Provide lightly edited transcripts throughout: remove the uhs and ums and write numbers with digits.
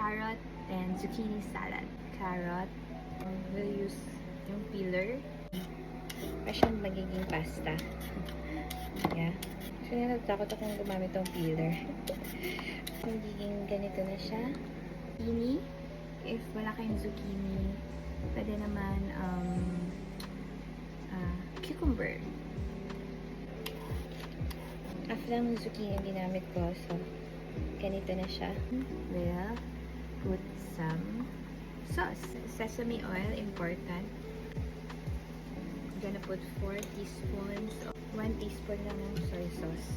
carrot and zucchini salad. Carrot. We'll use yung peeler. Pa siyang magiging pasta. Yeah. So, natatakot akong gumamit tong peeler. Magiging ganito na siya. Zucchini. If wala kayong zucchini, pwede naman cucumber. After ng zucchini yung ginamit ko, so ganito na siya. We'll put some sauce. Sesame oil, important. I'm gonna put 4 teaspoons, 1 teaspoon lang ng soy sauce.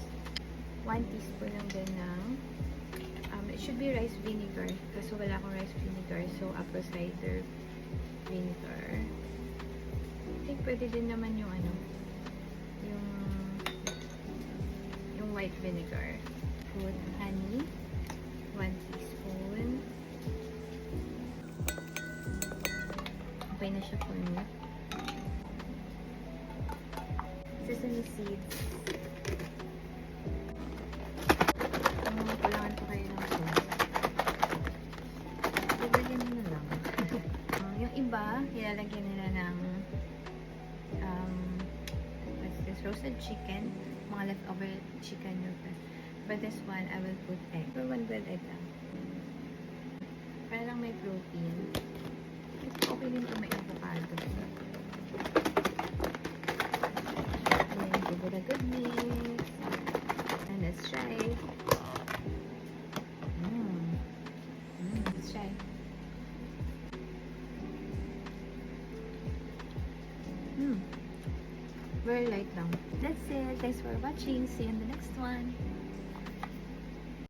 1 teaspoon lang din ng it should be rice vinegar kasi wala akong rice vinegar, so apple cider vinegar. I think pwede din naman yung yung white vinegar. Put honey, 1 teaspoon. Okay na siya for me. Sesame seeds. Kulangan pa kayo ng sauce. Lagyan mo na lang. Yung iba, ilalagyan nila ng what's this? Roasted chicken. Mga leftover chicken noodles. But this one, I will put egg. For 1 boiled egg lang. Para lang may protein. Okay din kung may avocado. And give it a good mix. And let's try. Let's try. Very light lang. That's it. Thanks for watching. See you in the next one.